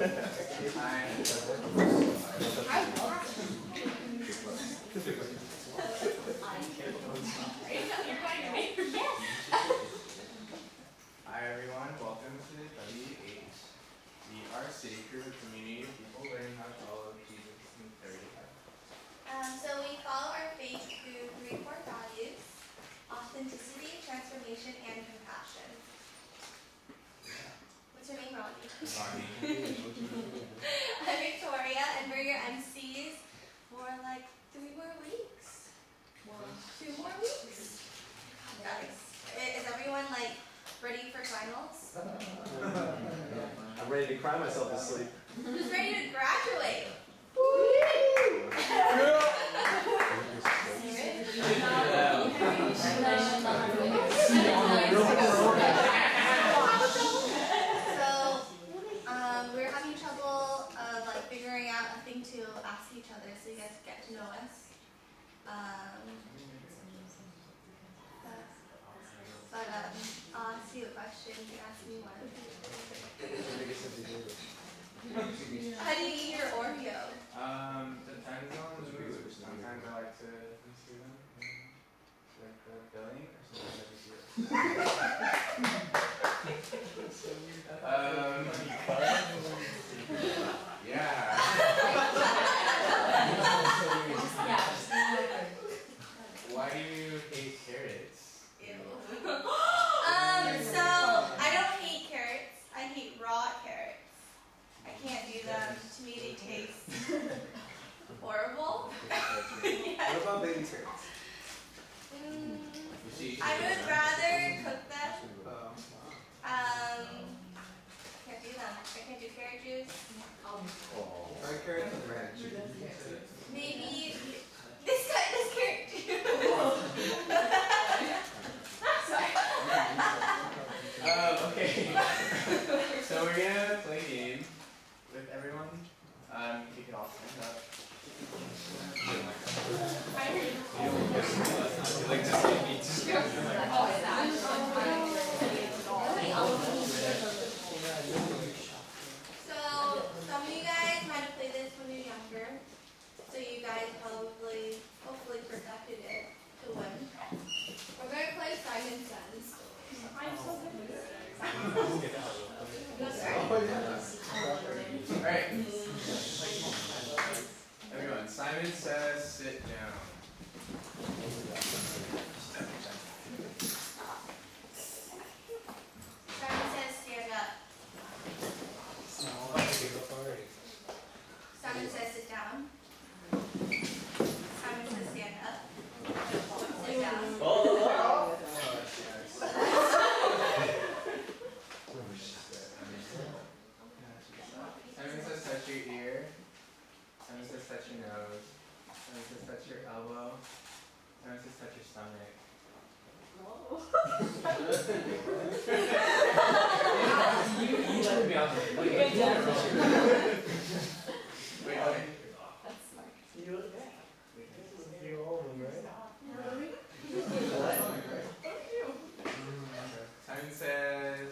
Hi everyone, welcome to WH. We are a city group of community of people learning how to follow Jesus in 30 days. So we follow our faith through 3 core values: authenticity, transformation, and compassion. What's your name, Ronnie? Ronnie. I'm Victoria, and we're your MCs for like 3 more weeks. 2 more weeks. Nice. Is everyone like ready for finals? I'm ready to cry myself to sleep. Who's ready to graduate? We're having trouble of like figuring out a thing to ask each other, so you guys get to know us. I'll ask you a question. You can ask me one. How do you eat your Oreo? Depends on the mood. Sometimes I like to do them. Like filling, or sometimes I just do it. Yeah. Why do you hate carrots? Ew. So I don't hate carrots. I hate raw carrots. I can't do them. To me, they taste horrible. What about baby carrots? I would rather cook them. Can't do them. I can't do carrot juice. Try carrots and ranch. Maybe this guy does carrot juice. Okay. So we're gonna play a game with everyone. You can all stand up. So some of you guys might have played this when you were younger. So you guys probably, hopefully perfected it to win. We're going to play Simon Says. I'm so good at this. Alright. Everyone, Simon says sit down. Simon says stand up. Simon says sit down. Simon says stand up. Sit down. Simon says touch your ear. Simon says touch your nose. Simon says touch your elbow. Simon says touch your stomach. Wait. That's smart. Simon says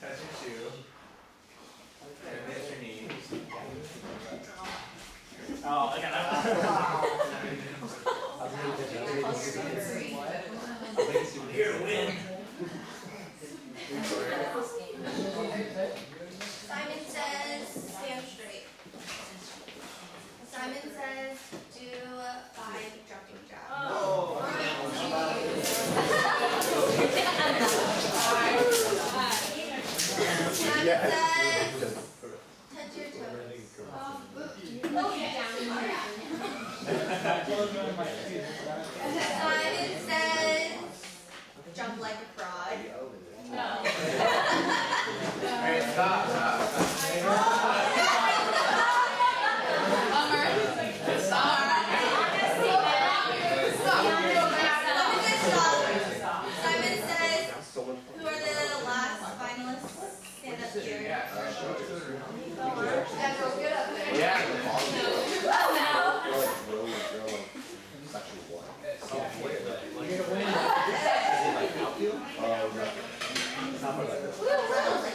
touch your shoe. And hit your knee. Oh, I got Here to win. Simon says stand straight. Simon says do 5 jumping jacks. Simon says touch your toes. Simon says jump like a frog. No. Alright, stop. Simon says, who are the last finalists? Stand up here. Everyone get up there. Yeah.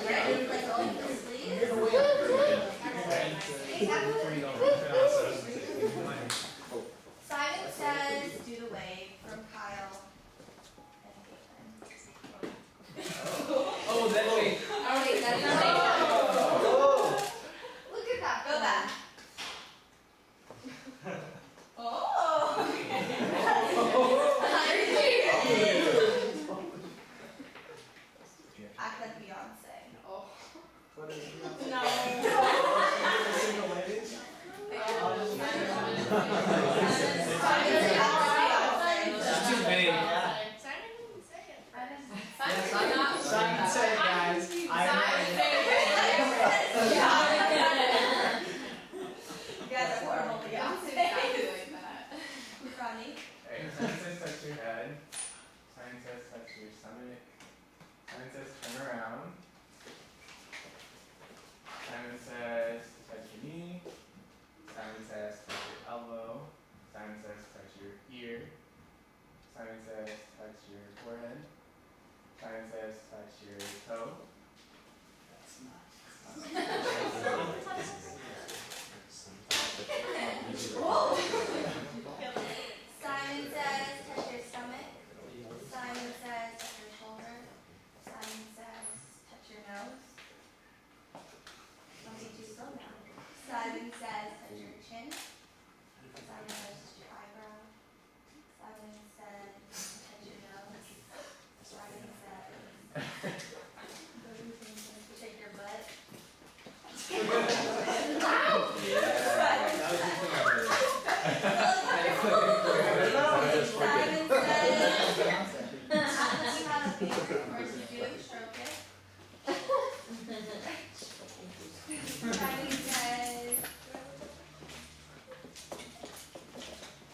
Like, Simon says, do the wave from Kyle and Caylin. Oh, that way. Oh, wait, that's not Look at that. Go back. Oh. Act like Beyonce. Oh. What is it? No. Single ladies? It's too vague. Simon said, guys. You guys are horrible Beyonce. Ronnie. Alright, Simon says touch your head. Simon says touch your stomach. Simon says turn around. Simon says touch your knee. Simon says touch your elbow. Simon says touch your ear. Simon says touch your forehead. Simon says touch your toe. Simon says touch your stomach. Simon says touch your shoulder. Simon says touch your nose. Don't be too slow now. Simon says touch your chin. Simon says touch your eyebrow. Simon says touch your nose. Simon says shake your butt.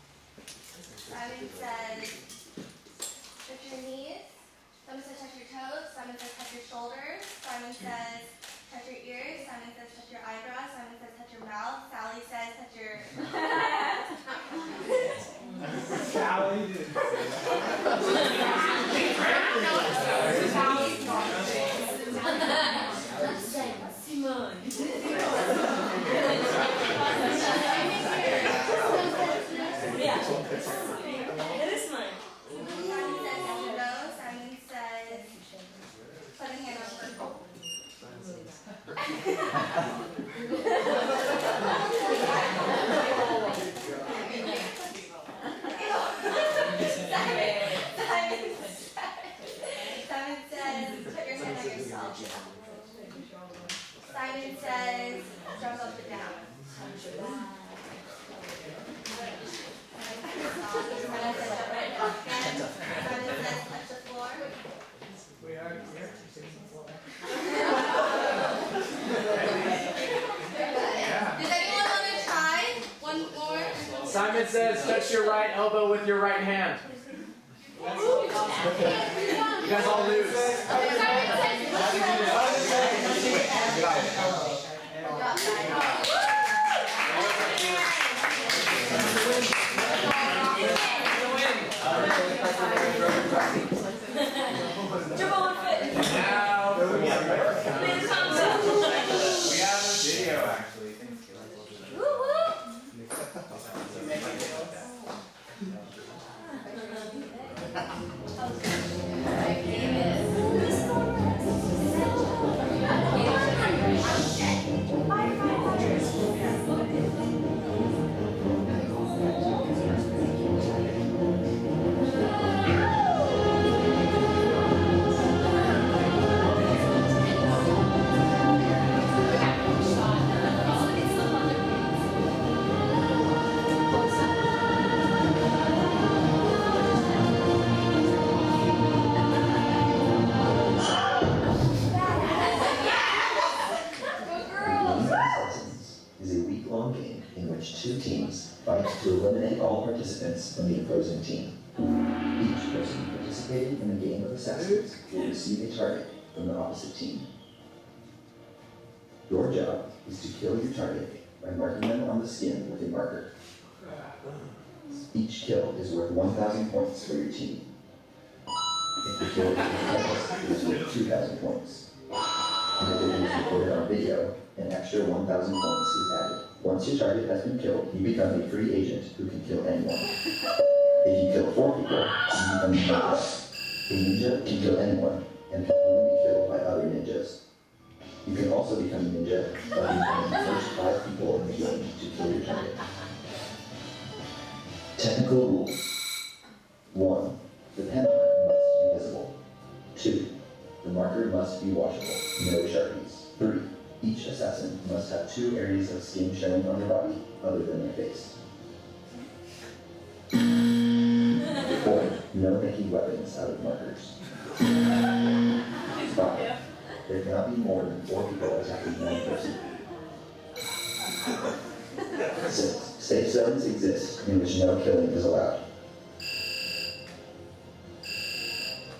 Simon says touch your knees. Simon says touch your toes. Simon says touch your shoulders. Simon says touch your ears. Simon says touch your eyebrows. Simon says touch your mouth. Sally says touch your Sally did. Simon says put a hand on purple. Simon says put your hand on yourself. Simon says jump up and down. Simon says touch the floor. We are here. Does anyone want to try one more? Simon says, touch your right elbow with your right hand. You guys all lose. Now, We have a video actually. Thanks, Caylin. Is a week-long game in which two teams fight to eliminate all participants from the opposing team. Each person participating in the game of assassins will receive a target from the opposite team. Your job is to kill your target by marking them on the skin with a marker. Each kill is worth 1,000 points for your team. If the kill is successful, it is worth 2,000 points. and if it is recorded on video, an extra 1,000 points is added. Once your target has been killed, you become a free agent who can kill anyone. If you kill 4 people, you become a ninja. A ninja can kill anyone, and can only be killed by other ninjas. You can also become a ninja by becoming the first 5 people in the game to kill your target. Technical rules. 1. The pen mark must be visible. 2. The marker must be washable. No Sharpies. 3. Each assassin must have 2 areas of skin showing on their body other than their face. 4. No making weapons out of markers. 5. There cannot be more than 4 people attacking one person. 6. Safe zones exist in which no killing is allowed.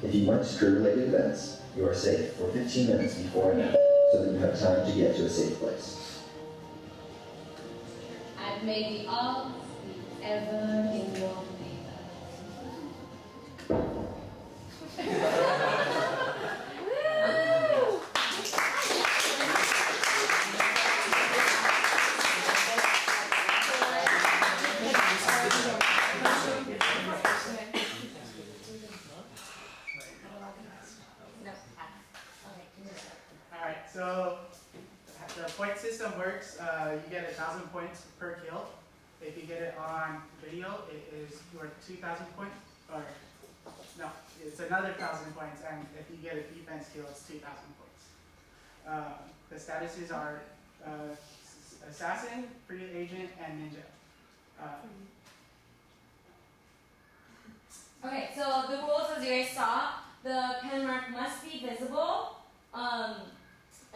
If you went to crew-related events, you are safe for 15 minutes before an event, so that you have time to get to a safe place. I've made the all ever in your Alright, so the point system works. You get 1,000 points per kill. If you get it on video, it is worth 2,000 points. Or no, it's another 1,000 points. And if you get a defense kill, it's 2,000 points. The statuses are assassin, free agent, and ninja. Okay, so the rules, as you guys saw, the pen mark must be visible.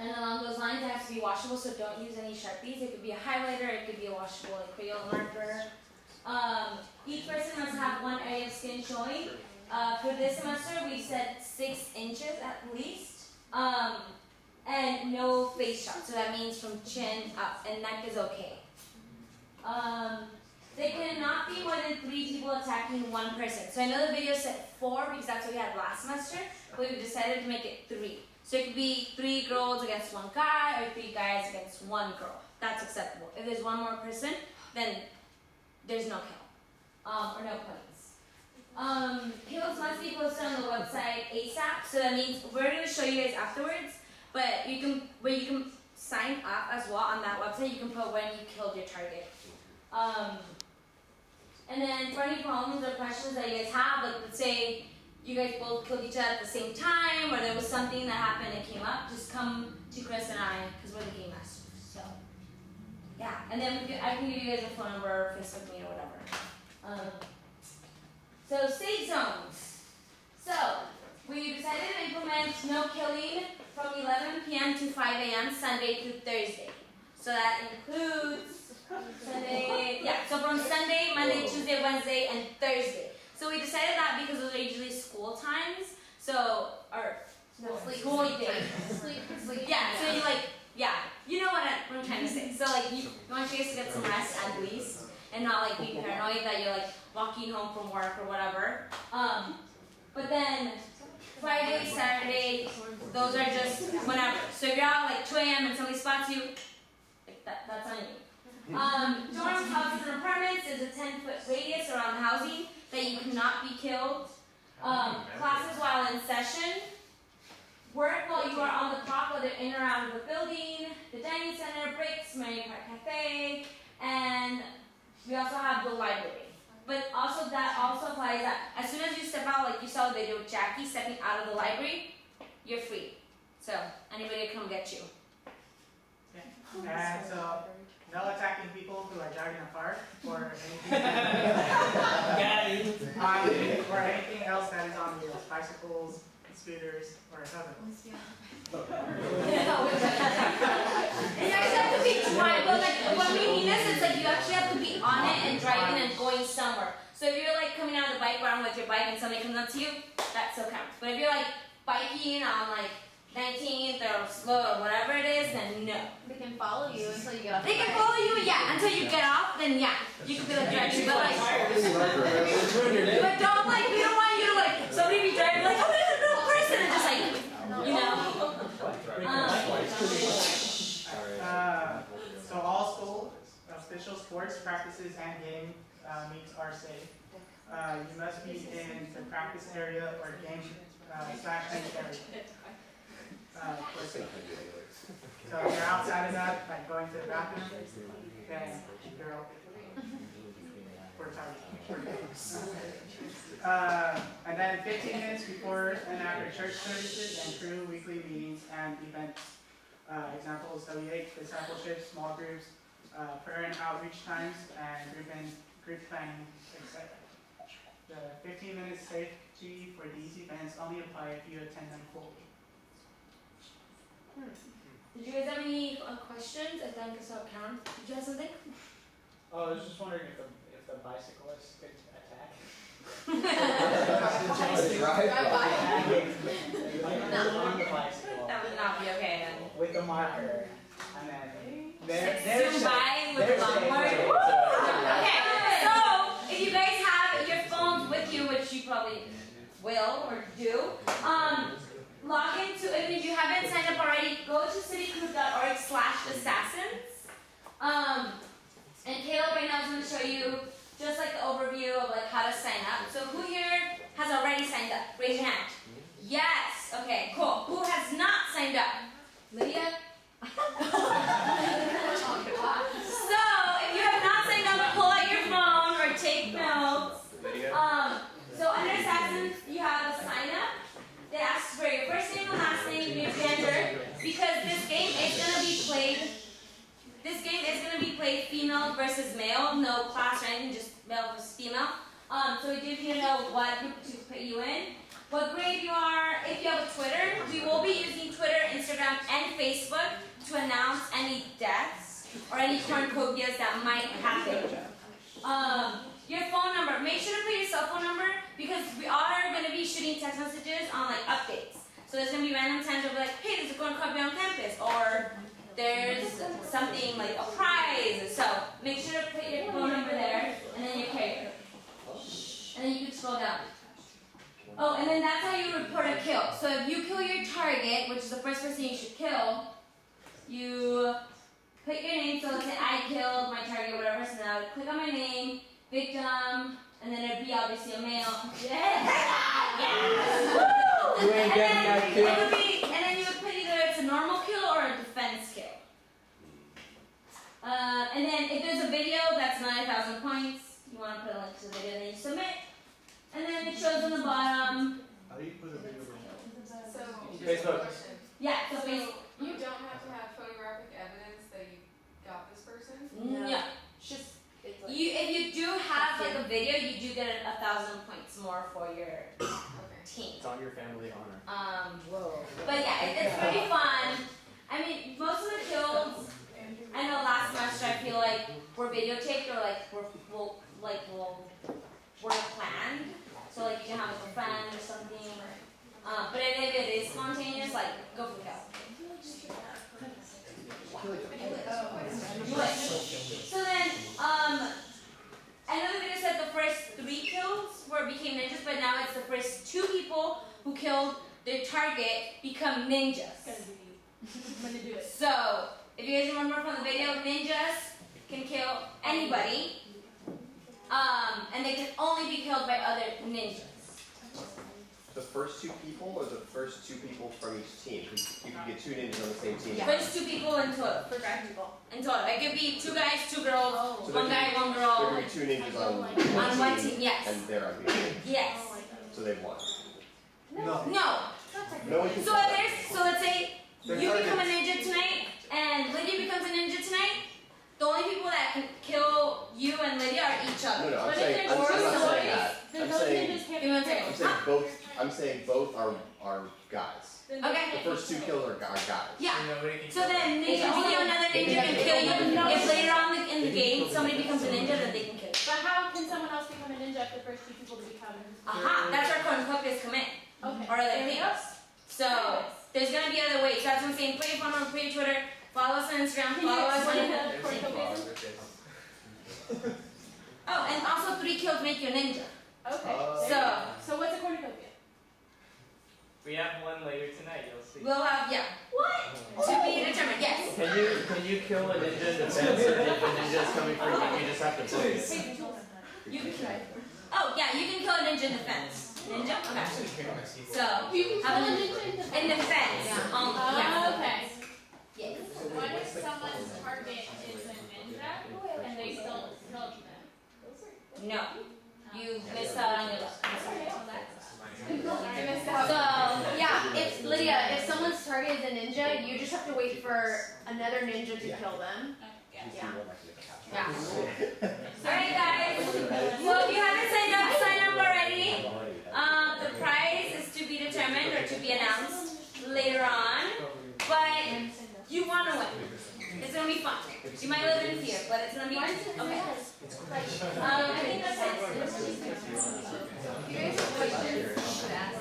And along those lines, it has to be washable, so don't use any Sharpies. It could be a highlighter, it could be a washable like Crayola marker. Each person must have 1 area of skin showing. For this semester, we said 6 inches at least. And no face shot, so that means from chin up, and neck is okay. There cannot be more than 3 people attacking 1 person. So I know the video said 4 because that's what we had last semester, but we decided to make it 3. So it could be 3 girls against 1 guy, or 3 guys against 1 girl. That's acceptable. If there's 1 more person, then there's no kill, or no points. Kills must be posted on the website ASAP. So that means we're going to show you guys afterwards, but you can sign up as well on that website. You can put when you killed your target. And then for any problems or questions that you guys have, like let's say you guys both killed each other at the same time, or there was something that happened that came up, just come to Chris and I, because we're the game masters. So, yeah. And then I can give you guys a phone number or Facebook me or whatever. So, safe zones. So, we decided to implement no killing from 11 p.m. to 5 a.m. Sunday through Thursday. So that includes Sunday, yeah, so from Sunday, Monday, Tuesday, Wednesday, and Thursday. So we decided that because those are usually school times, so, or school days. Sleep. Yeah, so you like, yeah, you know what I'm trying to say. So like, you want you guys to get some rest at least, and not like be paranoid that you're like walking home from work or whatever. But then Friday, Saturday, those are just whenever. So if you're out like 2 a.m. and somebody spots you, like that's on you. Dorms, houses, and apartments is a 10-foot radius around the housing that you cannot be killed. Classes while in session. Work while you are on the clock, whether in or out of the building. The dining center, breaks, Mario Kart Cafe, and we also have the library. But also that also applies that as soon as you step out, like you saw the video with Jackie stepping out of the library, you're free. So anybody can come get you. Okay. And so, no attacking people who are driving a car or anything. Or anything else that is on wheels, bicycles, scooters, or other ones. You actually have to be driving, but like when we mean this, it's like you actually have to be on it and driving and going somewhere. So if you're like coming out of the bike round with your bike and somebody comes up to you, that still counts. But if you're like biking on like 19th or slow or whatever it is, then no. They can follow you until you get off. They can follow you, yeah, until you get off, then yeah, you can be like driving, but like, but don't like, we don't want you to like, somebody be driving like, oh, there's a little person, and just like, you know. So all school official sports practices and game meets are safe. You must be in the practice area or game /meet area. So if you're outside of that, like going to the bathroom, then you're open. We're targeting. And then 15 minutes before and after church services and crew weekly meetings and events. Examples: W8, discipleship, small groups, prayer and outreach times, and group planning, etc. The 15 minutes safety for these events only apply if you attend them fully. Did you guys have any questions? I think it's not count. Did you have something? Oh, I was just wondering if the bicyclist could attack. On the bicycle That would not be okay then. with the marker, and then Zoom by with the longboard. Okay, so if you guys have your phones with you, which you probably will or do, log into, if you haven't signed up already, go to citycrew.org/assassins. And Caylin right now is going to show you just like the overview of like how to sign up. So who here has already signed up? Raise your hand. Yes. Okay, cool. Who has not signed up? Lydia? So if you have not signed up, pull out your phone or take notes. So under Assassins, you have a sign up. It asks for your first name and last name, your gender, because this game is going to be played. This game is going to be played female versus male, no class or anything, just male versus female. So we do need to know what group to put you in, what grade you are. If you have a Twitter, we will be using Twitter, Instagram, and Facebook to announce any deaths or any cornucopias that might happen. Your phone number, make sure to put your cell phone number because we are going to be shooting text messages on like updates. So there's going to be random times where we're like, hey, there's a cornucopia on campus, or there's something like a prize. So make sure to put your phone number there and then your carrier. And then you can scroll down. Oh, and then that's how you report a kill. So if you kill your target, which is the first person you should kill, you put your name. So let's say I killed my target, whatever. So now I would click on my name, victim, and then it'd be obviously a male. Yeah. You ain't getting that kill. And then you would put either it's a normal kill or a defense kill. And then if there's a video, that's 9,000 points. You want to put a link to the video, and then you submit. And then it shows on the bottom. How do you put a video? So, Facebook. question. Yeah, so Facebook. You don't have to have photographic evidence that you got this person? Yeah. Just If you do have like a video, you do get 1,000 points more for your Okay. team. It's on your family honor. whoa. But yeah, it's pretty fun. I mean, most of the kills, I know last semester I feel like were videotaped or like were planned. So like you can have like a friend or something. But if it is spontaneous, like go for the kill. So then, I know the video said the first 3 kills became ninjas, but now it's the first 2 people who killed their target become ninjas. So, if you guys remember from the video, ninjas can kill anybody, and they can only be killed by other ninjas. The first 2 people or the first 2 people from each team? Because you can get 2 ninjas on the same team. First 2 people in total. For grad people. In total. It could be 2 guys, 2 girls, So 1 guy, 1 girl. There could be 2 ninjas on one team, yes. And they're on the other team. Yes. So they've won. No. No one can So let's say you become a ninja tonight, and Lydia becomes a ninja tonight. The only people that can kill you and Lydia are each other. No, I'm But if saying, there's I'm more not saying stories, that. then I'm those saying, ninjas can't be I'm saying both are guys. Okay. The first 2 kills are guys. Yeah. Nobody can So kill then another ninja can kill you. If later on in the game somebody becomes a ninja, then they can kill you. But how can someone else become a ninja if the first 2 people to become? Aha, that's where cornucopias come in. Okay. Or other things. So there's gonna be other ways. That's what I'm saying. Put your phone number, put your Twitter, follow us on Instagram, follow us on. Oh, and also 3 kills make you a ninja. Okay. So So what's a cornucopia? We have one later tonight. You'll see. We'll have What? To be determined. Yes. Can you kill a ninja in defense, or if a ninja's coming for you, you just have to please? You can try. Oh yeah, you can kill a ninja in defense. Ninja? Okay. So You can have kill a a ninja in in defense. Yeah. okay. Yes. What if someone's target is a ninja and they still killed them? No. You missed out on your luck. So yeah, if Lydia, if someone's target is a ninja, you just have to wait for another ninja to kill them. Yeah. Alright guys. So if you haven't signed up, sign up already. The prize is to be determined or to be announced later on. But you wanna win. It's gonna be fun. You might live in fear, but it's gonna be okay. I think that's it. You guys have questions? You should ask.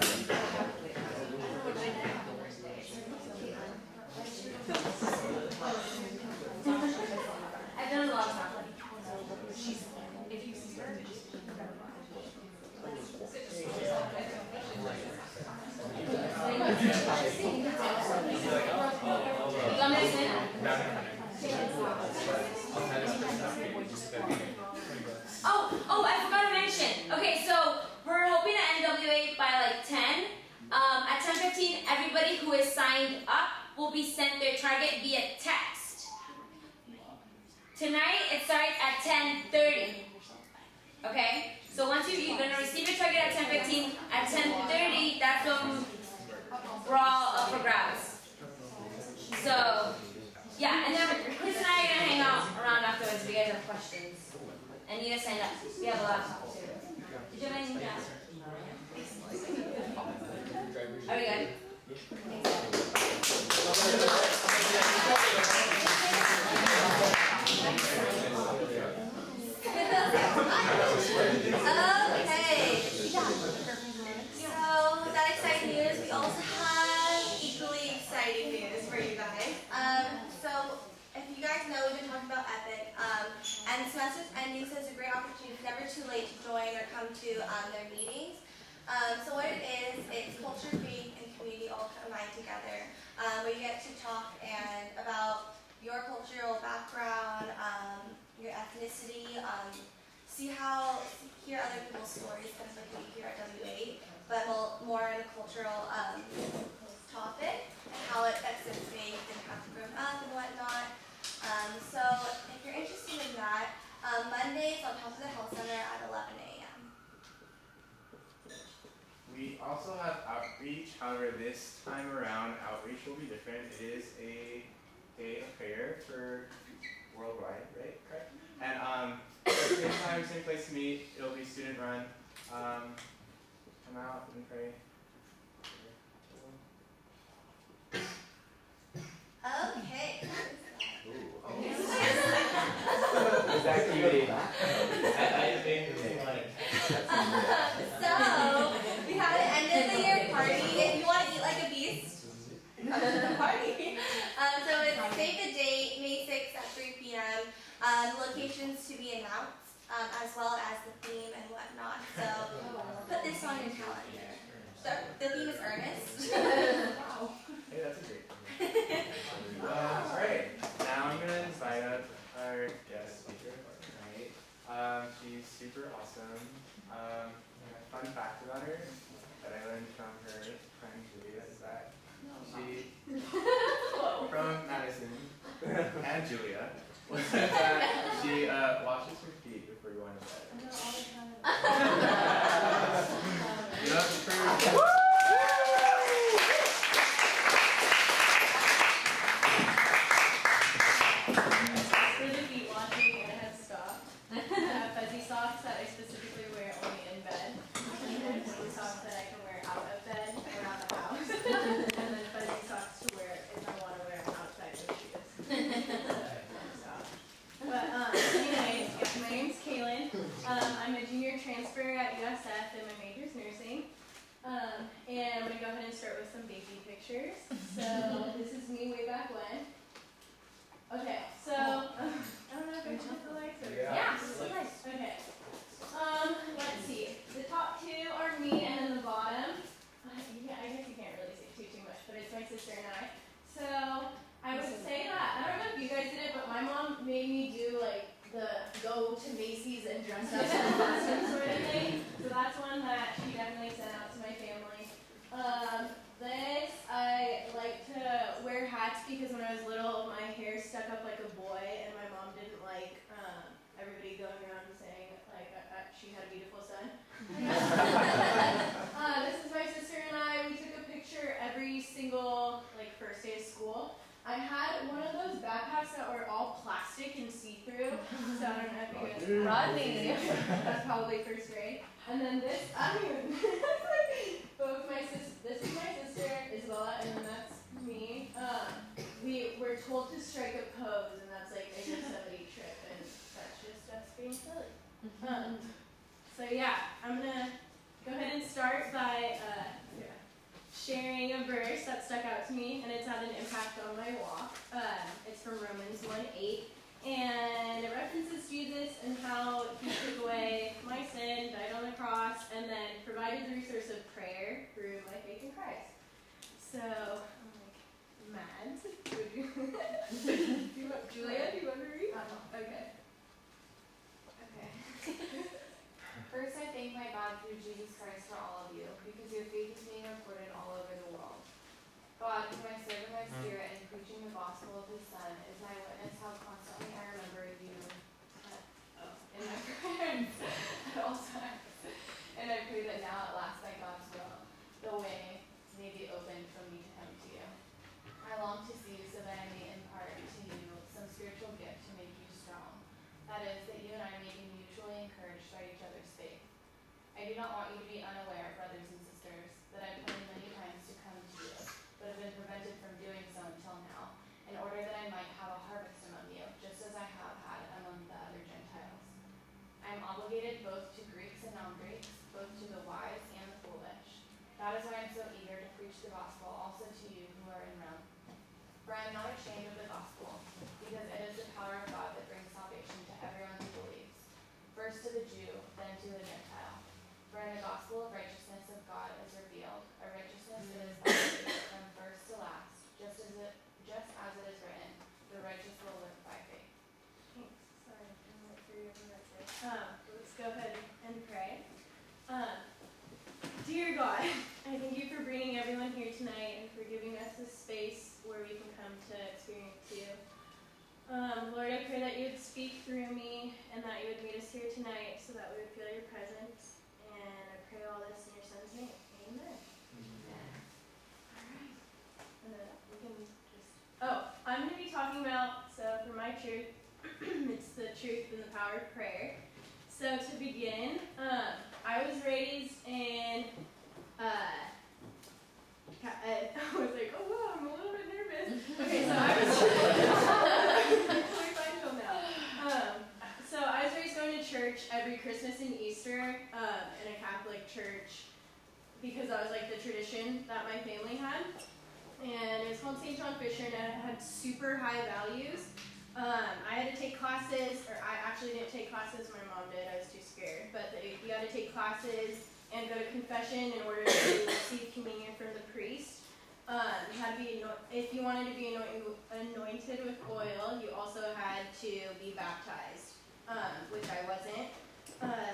I've done a lot of stuff. If you see her, You want me to sit? Oh, I forgot to mention. Okay, so we're hoping to NWA by like 10. At 10:15, everybody who is signed up will be sent their target via text. Tonight, it starts at 10:30. Okay? So once you're gonna receive your target at 10:15, at 10:30, that's when we're all up for grabs. So, yeah, and then Chris and I are gonna hang out around afterwards if you guys have questions. And you guys sign up. We have a laptop too. Did you have anything to ask? Are we good? Okay. So with that exciting news, we also have equally exciting news for you guys. So if you guys know, we've been talking about Epic, and the semester's ending, so it's a great opportunity. It's never too late to join or come to their meetings. So what it is, it's culture, faith, and community all combined together, where you get to talk about your cultural background, your ethnicity, hear other people's stories, kind of like what you hear at W8, but more in a cultural topic, and how it affects their faith and how to grow up and whatnot. So if you're interested in that, Mondays on top of the health center at 11 a.m. We also have outreach. However, this time around, outreach will be different. It is a day of prayer for worldwide, right? Correct? And same time, same place to meet. It'll be student run. Come out and pray. Okay. Is that cutie? I think So we have an end of the year party. If you want to eat like a beast, come to the party. So it's save the date, May 6th at 3 p.m. Locations to be announced, as well as the theme and whatnot. So put this on your calendar. So the theme is earnest. Wow. Hey, that's a great thing. Alright, now I'm going to invite up our guest speaker, right? She's super awesome. Fun fact about her that I learned from her friend Julia is that she, from Madison and Julia, was that she washes her feet before going to bed. Yep, true. For the feet washing, I have stopped. I have fuzzy socks that I specifically wear only in bed. And then fuzzy socks that I can wear out of bed or out of the house. And then fuzzy socks to wear if I want to wear them outside with shoes. But anyways, my name's Caylin. I'm a junior transfer at USF and my major's nursing. And I'm going to go ahead and start with some baby pictures. So this is me way back when. Okay, so I don't know if I can put the lights or Yeah, so nice. Okay. Let's see. The top two are me, and then the bottom. I guess you can't really sister and I. So I would say that, I don't know if you guys did it, but my mom made me do like the go to Macy's and dress up in costume sort of thing. So that's one that she definitely sent out to my family. This, I like to wear hats because when I was little, my hair stuck up like a boy, and my mom didn't like everybody going around saying like she had a beautiful son. This is my sister and I. We took a picture every single like first day of school. I had one of those backpacks that were all plastic and see-through, so I don't know if you guys Rodney. That's probably first grade. And then this, I don't even. This is my sister Isabella, and then that's me. We were told to strike a pose, and that's like a Yosemite trip, and that's just us being silly. So yeah, I'm gonna go ahead and start by sharing a verse that stuck out to me, and it's had an impact on my walk. It's from Romans 1:8, and it references Jesus and how he took away my sin, died on the cross, and then provided the resource of prayer through my faith in Christ. So, I'm like, Mads, would you, Julia, do you want to read? Okay. First, I thank my God through Jesus Christ for all of you, because your faith is being reported all over the world. God, whom I serve in my spirit in preaching the gospel of his Son, is my witness how constantly I remember you in my prayers at all times. And I pray that now at last by God's will, the way may be opened for me to come to you. I long to see you so that I may impart to you some spiritual gift to make you strong. That is, that you and I may be mutually encouraged by each other's faith. I do not want you to be unaware, brothers and sisters, that I planned many times to come to you, but have been prevented from doing so until now, in order that I might have a harvest among you, just as I have had among the other Gentiles. I am obligated both to Greeks and non-Greeks, both to the wise and the foolish. That is why I am so eager to preach the gospel also to you who are in Rome. For I am not ashamed of the gospel, because it is the power of God that brings salvation to everyone who believes, first to the Jew, then to the Gentile. For in the gospel of righteousness of God is revealed, a righteousness that is by faith from first to last, just as it is written, the righteous will live by faith. Thanks. Sorry, I'm not sure you ever read this. Let's go ahead and pray. Dear God, I thank you for bringing everyone here tonight and for giving us this space where we can come to experience you. Lord, I pray that you would speak through me and that you would meet us here tonight so that we would feel your presence. And I pray all this in your son's name. Amen. Alright. And then we can just... I'm going to be talking about, so for my truth, it's the truth and the power of prayer. So to begin, I was raised in, I was like, oh wow, I'm a little bit nervous. Okay, so I was, totally fine till now. So I was raised going to church every Christmas and Easter in a Catholic church because that was like the tradition that my family had. And it was called St. John Fisher, and it had super high values. I had to take classes, or I actually didn't take classes, my mom did, I was too scared. But you had to take classes and go to confession in order to receive communion from the priest. You had to be, if you wanted to be anointed with oil, you also had to be baptized, which I wasn't.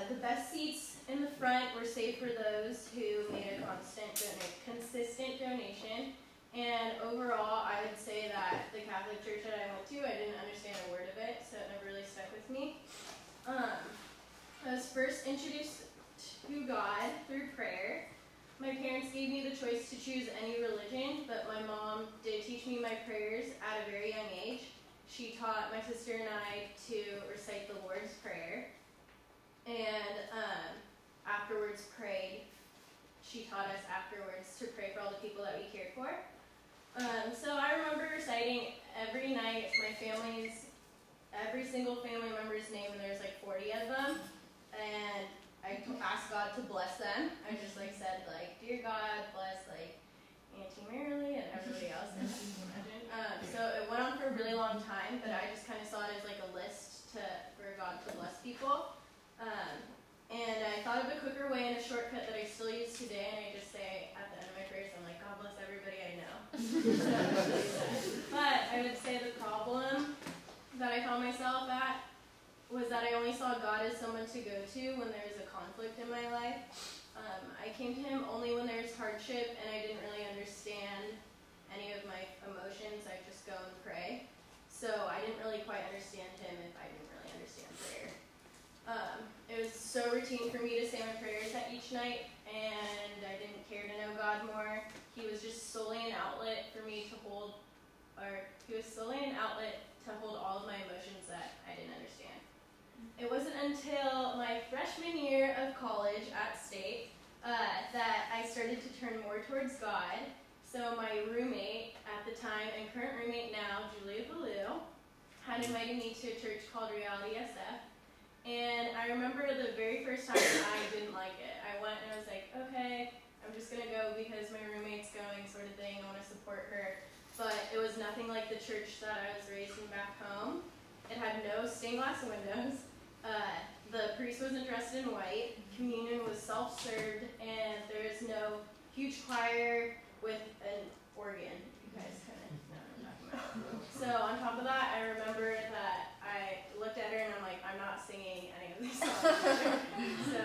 The best seats in the front were saved for those who made a consistent donation. And overall, I would say that the Catholic church that I went to, I didn't understand a word of it, so it never really stuck with me. I was first introduced to God through prayer. My parents gave me the choice to choose any religion, but my mom did teach me my prayers at a very young age. She taught my sister and I to recite the Lord's Prayer, and afterwards prayed. She taught us afterwards to pray for all the people that we cared for. So I remember reciting every night every single family member's name, and there's like 40 of them, and I asked God to bless them. I just like said like, dear God, bless like Auntie Marilee and everybody else. So it went on for a really long time, but I just kind of saw it as like a list for God to bless people. And I thought of a quicker way and a shortcut that I still use today, and I just say at the end of my prayers, I'm like, God bless everybody I know. God is someone to go to when there's a conflict in my life. I came to Him only when there's hardship and I didn't really understand any of my emotions. I just go and pray. So I didn't really quite understand Him if I didn't really understand prayer. It was so routine for me to say my prayers at each night, and I didn't care to know God more. He was just solely an outlet for me to hold, He was solely an outlet to hold all of my emotions that I didn't understand. It wasn't until my freshman year of college at State that I started to turn more towards God. So my roommate at the time, and current roommate now, Julia Ballou, had invited me to a church called Reality SF. And I remember the very first time I didn't like it. I went and I was like, okay, I'm just gonna go because my roommate's going, sort of thing. I want to support her. But it was nothing like the church that I was raised in back home. It had no stained glass windows. The priest wasn't dressed in white. Communion was self-served, and there is no huge choir with an organ. You guys kind of know what I'm talking about. So on top of that, I remember that I looked at her and I'm like, I'm not singing any of these songs. So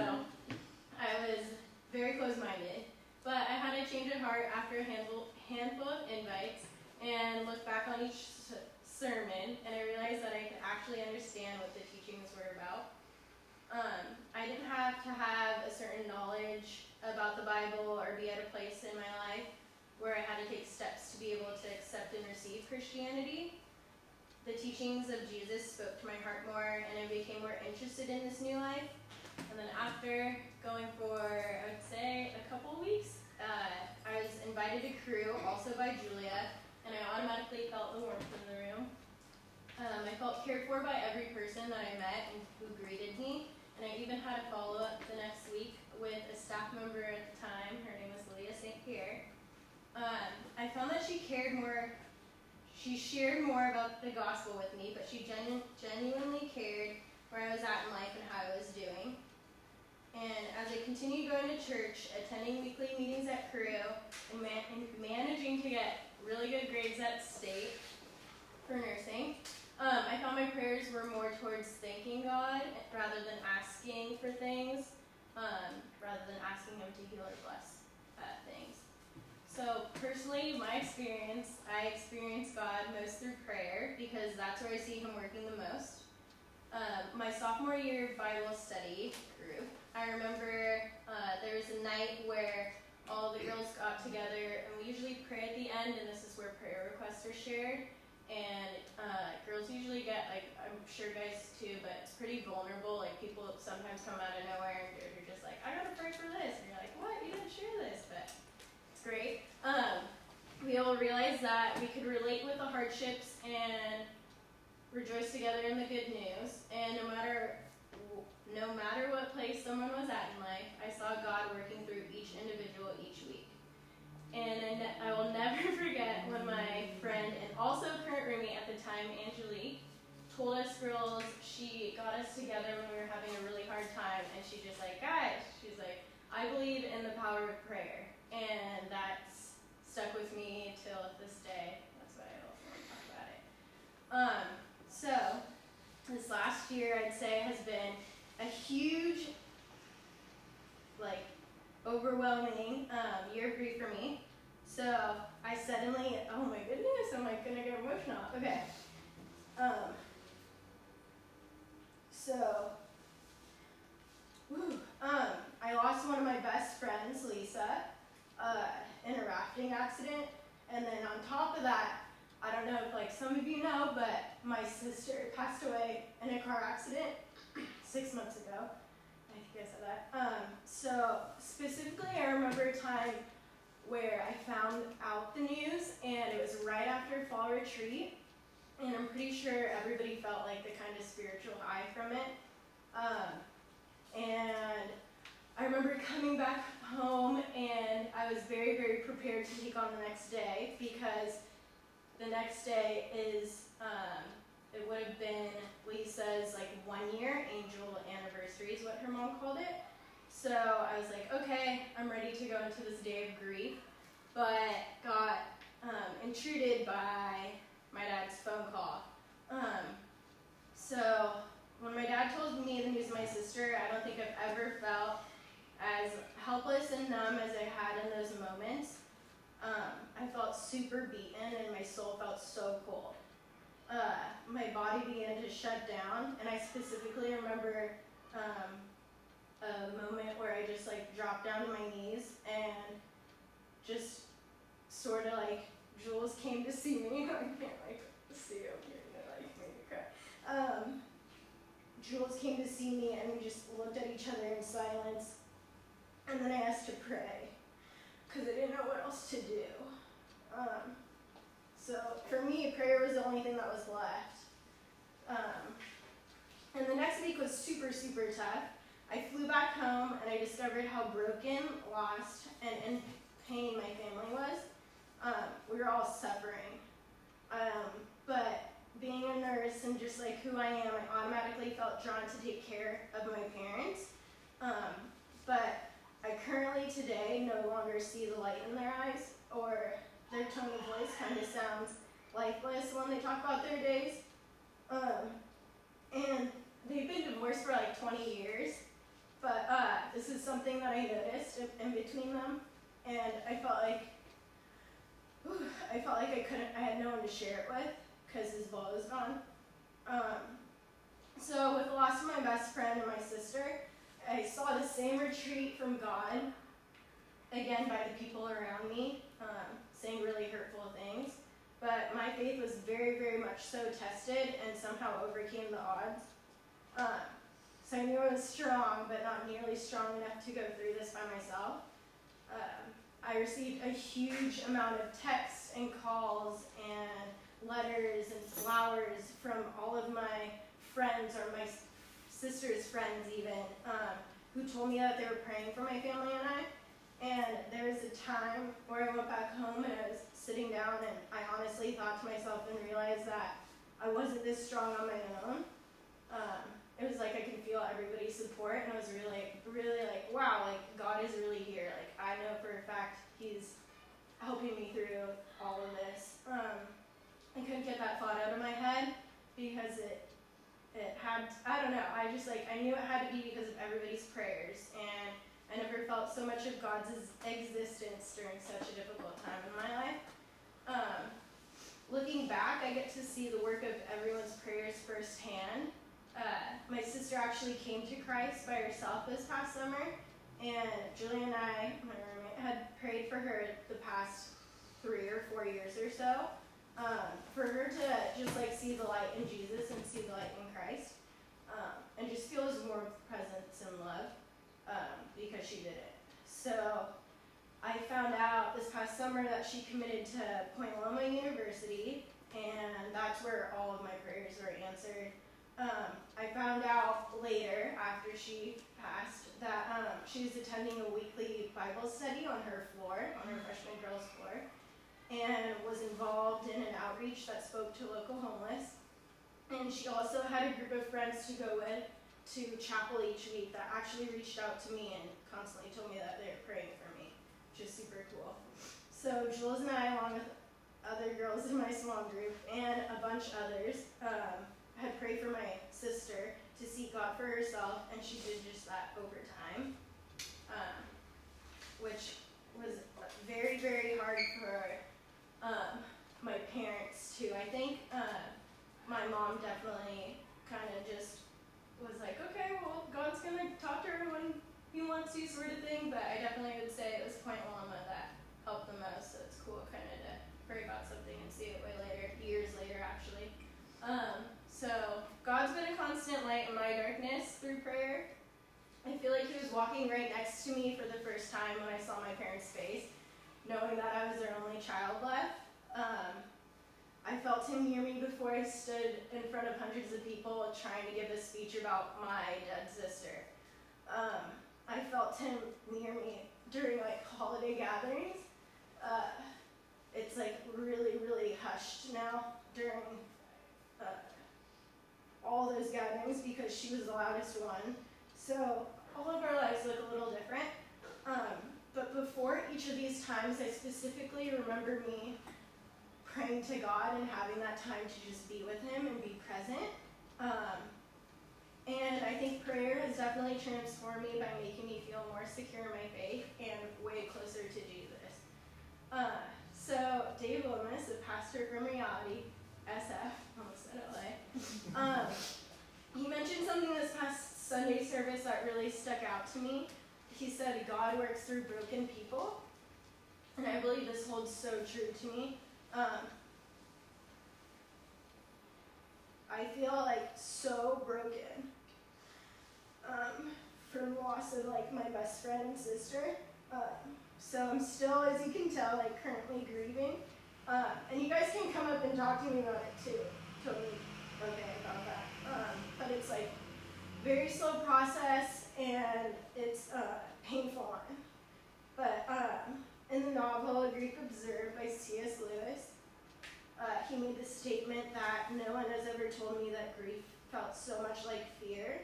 I was very close-minded. But I had a change of heart after a handful of invites and looked back on each sermon, and I realized that I could actually understand what the teachings were about. I didn't have to have a certain knowledge about the Bible or be at a place in my life where I had to take steps to be able to accept and receive Christianity. The teachings of Jesus spoke to my heart more, and I became more interested in this new life. And then after going for, I would say, a couple weeks, I was invited to crew, also by Julia, and I automatically felt the warmth in the room. I felt cared for by every person that I met and who greeted me, and I even had a follow-up the next week with a staff member at the time. Her name was Leah St. Pierre. I found that she shared more about the gospel with me, but she genuinely cared where I was at in life and how I was doing. And as I continued going to church, attending weekly meetings at Crew, and managing to get really good grades at State for nursing, I found my prayers were more towards thanking God rather than asking for things, rather than asking Him to heal or bless things. So personally, my experience, I experience God most through prayer because that's where I see Him working the most. My sophomore year Bible study group, I remember there was a night where all the girls got together, and we usually pray at the end, and this is where prayer requests are shared. And girls usually get, like, I'm sure guys too, but it's pretty vulnerable. Like, people sometimes come out of nowhere and you're just like, I gotta pray for this. And you're like, what? You didn't share this, but it's great. We all realized that we could relate with the hardships and rejoice together in the good news. And no matter what place someone was at in life, I saw God working through each individual each week. And I will never forget when my friend and also current roommate at the time, Angelique, told us girls, she got us together when we were having a really hard time, and she just like, guys, she's like, I believe in the power of prayer. And that's stuck with me till this day. That's why I also want to talk about it. So this last year, I'd say, has been a huge, like, overwhelming year of grief for me. So I suddenly, oh my goodness, I'm like gonna get emotional. Okay. I lost one of my best friends, Lisa, in a rafting accident. And then on top of that, I don't know if like some of you know, but my sister passed away in a car accident 6 months ago. I think I said that. So specifically, I remember a time where I found out the news, and it was right after fall retreat, and I'm pretty sure everybody felt like the kind of spiritual high from it. And I remember coming back home, and I was very, very prepared to take on the next day, because the next day is, it would have been Lisa's like 1 year angel anniversary is what her mom called it. So I was like, okay, I'm ready to go into this day of grief, but got intruded by my dad's phone call. So when my dad told me the news of my sister, I don't think I've ever felt as helpless and numb as I had in those moments. I felt super beaten and my soul felt so cold. My body began to shut down, and I specifically remember a moment where I just like dropped down to my knees and just sort of like Jules came to see me. I can't like see you here, like make me cry. Jules came to see me and we just looked at each other in silence, and then I asked to pray because I didn't know what else to do. So for me, prayer was the only thing that was left. And the next week was super, super tough. I flew back home and I discovered how broken, lost, and in pain my family was. We were all suffering. But being a nurse and just like who I am, I automatically felt drawn to take care of my parents. But I currently today no longer see the light in their eyes, or their tone of voice kind of sounds lifeless when they talk about their days. And they've been divorced for like 20 years, but this is something that I noticed in between them, and I felt like I had no one to share it with because his ball was gone. So with the loss of my best friend and my sister, I saw the same retreat from God, again by the people around me, saying really hurtful things. But my faith was very, very much so tested and somehow overcame the odds. So I knew I was strong, but not nearly strong enough to go through this by myself. I received a huge amount of texts and calls and letters and flowers from all of my friends, or my sister's friends even, who told me that they were praying for my family and I. And there was a time where I went back home and I was sitting down and I honestly thought to myself and realized that I wasn't this strong on my own. It was like I could feel everybody's support, and I was really, really like, wow, like God is really here. Like I know for a fact He's helping me through all of this. I couldn't get that thought out of my head because it had, I don't know, I knew it had to be because of everybody's prayers, and I never felt so much of God's existence during such a difficult time in my life. Looking back, I get to see the work of everyone's prayers firsthand. My sister actually came to Christ by herself this past summer, and Julie and I, my roommate, had prayed for her the past 3 or 4 years or so, for her to just like see the light in Jesus and see the light in Christ, and just feel His warmth, presence, and love, because she did it. So I found out this past summer that she committed to Point Loma University, and that's where all of my prayers were answered. I found out later, after she passed, that she was attending a weekly Bible study on her floor, on her freshman girls' floor, and was involved in an outreach that spoke to local homeless. And she also had a group of friends to go with to chapel each week that actually reached out to me and constantly told me that they were praying for me, which is super cool. So Jules and I, along with other girls in my small group and a bunch others, had prayed for my sister to seek God for herself, and she did just that over time, which was very, very hard for my parents too. I think my mom definitely kind of just was like, okay, well, God's gonna talk to her when He wants to, sort of thing. But I definitely would say it was Point Loma that helped the most. So it's cool kind of to pray about something and see it way later, years later actually. So God's been a constant light in my darkness through prayer. I feel like He was walking right next to me for the first time when I saw my parents' face, knowing that I was their only child left. I felt Him near me before I stood in front of hundreds of people trying to give a speech about my dead sister. I felt Him near me during like holiday gatherings. It's like really, really hushed now during all those gatherings because she was the loudest one. So all of our lives look a little different. But before each of these times, I specifically remember me praying to God and having that time to just be with Him and be present. And I think prayer has definitely transformed me by making me feel more secure in my faith and way closer to Jesus. So Dave Lomas, a pastor from Reality, SF, almost said LA, he mentioned something this past Sunday service that really stuck out to me. He said God works through broken people, and I believe this holds so true to me. I feel like so broken from the loss of like my best friend and sister. So I'm still, as you can tell, like currently grieving. And you guys can come up and talk to me about it too. Totally okay about that. But it's like very slow process and it's painful one. But in the novel A Grief Observed by C.S. Lewis, he made the statement that no one has ever told me that grief felt so much like fear.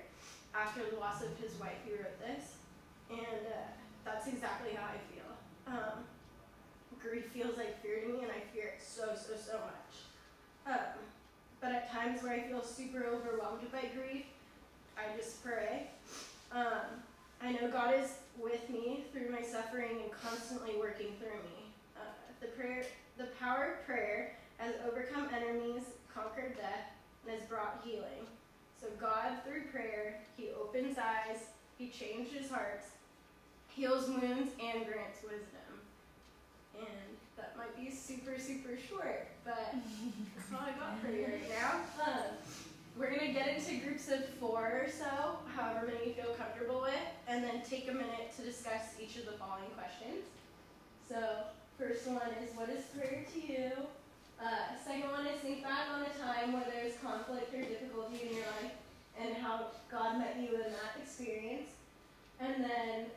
After the loss of his wife, he wrote this, and that's exactly how I feel. Grief feels like fear to me, and I fear it so much. But at times where I feel super overwhelmed by grief, I just pray. I know God is with me through my suffering and constantly working through me. The power of prayer has overcome enemies, conquered death, and has brought healing. So God, through prayer, he opens eyes, he changes hearts, heals wounds, and grants wisdom. And that might be super short, but that's all I got for you right now. We're going to get into groups of 4 or so, however many you feel comfortable with, and then take a minute to discuss each of the following questions. So, first one is, what is prayer to you? Second one is, think back on a time where there's conflict or difficulty in your life and how God met you in that experience. And then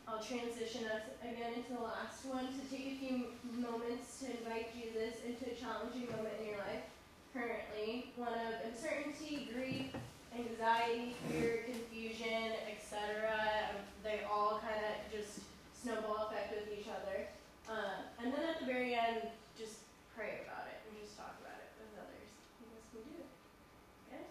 I'll transition us again into the last one to take a few moments to invite Jesus into a challenging moment in your life currently, one of uncertainty, grief, anxiety, fear, confusion, etc. They all kind of just snowball effect with each other. And then at the very end, just pray about it and just talk about it with others. You guys can do it. Okay?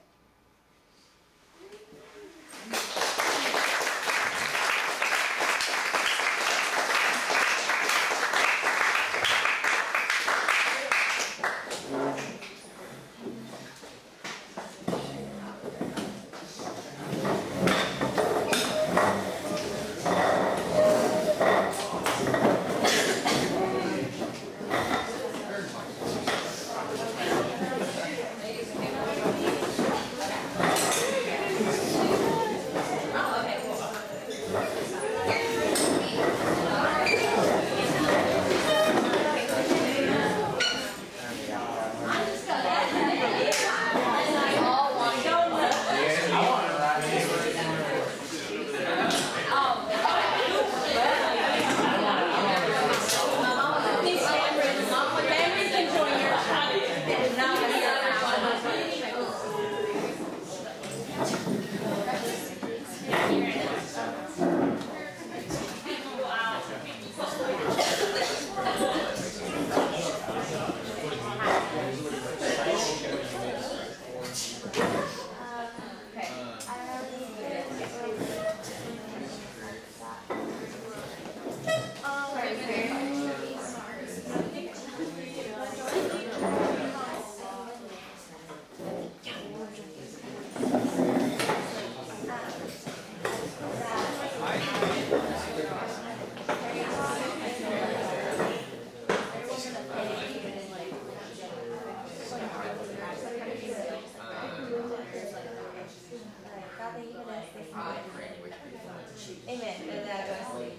Amen. And then I go to sleep.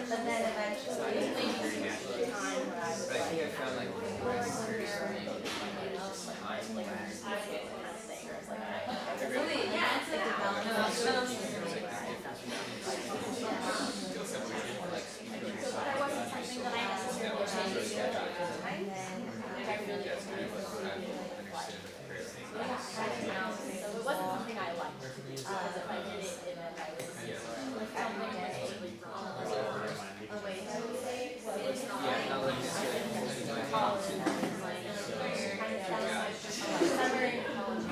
And then, eventually, time where I was But I think I found like like, Really, yeah, it's like that wasn't something that I necessarily changed. And then, I really just so it wasn't something I liked. If I did it, it meant I was like every day a way to say what was not like college and like kind of summer in college.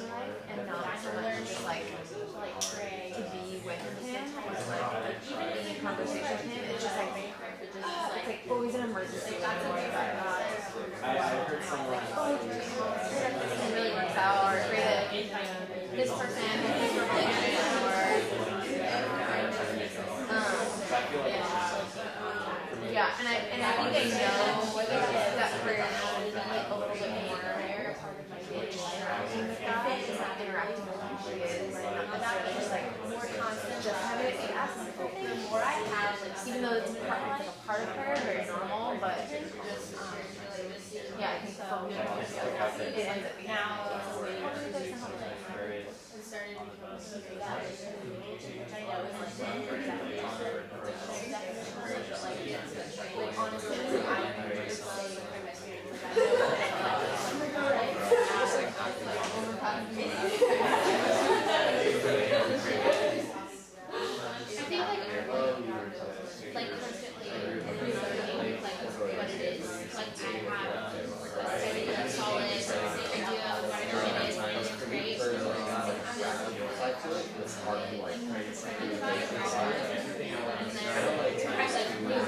life and not to learn just like pray to be with him. Even in conversation with him, it's just like it's like always an emergency. That's a big I heard someone. it really works out, or pray that this person is relationship or yeah, and I think I know that prayer now is like a little bit more part of my daily life with God, is not interacting with who she is, and not necessarily just like more constant, just have it ask me for things. The more I have, like even though it's like a part of prayer, very normal, but just yeah, I think for me it ends up being now. It started becoming something that which I know is like exactly like honestly, I remember saying from my students, I think like constantly relearning like what it is. Like I have a solid idea of what it is and it's great. It's hard to like And then I like move on.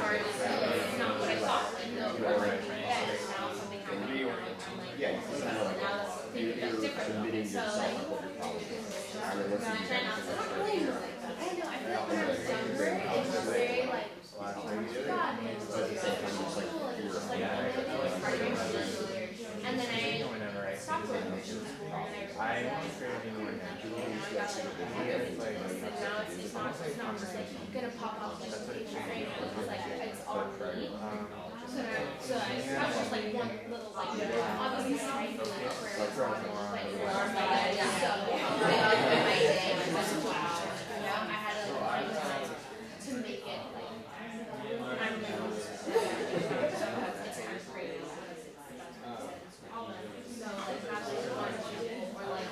It's not what I thought. Like no, now something happened. yeah, That's different. So like I try not to really I don't know, I feel like when I was younger it was very like God and it's and then I stopped going to Christian school and I realized that more naturally and I got like and now it's not just like gonna pop up like training, it's like it's all me. So it's not just like one little like obviously something like prayer is not like I had a lot of time to make it like I'm it's great. So like not just one people or like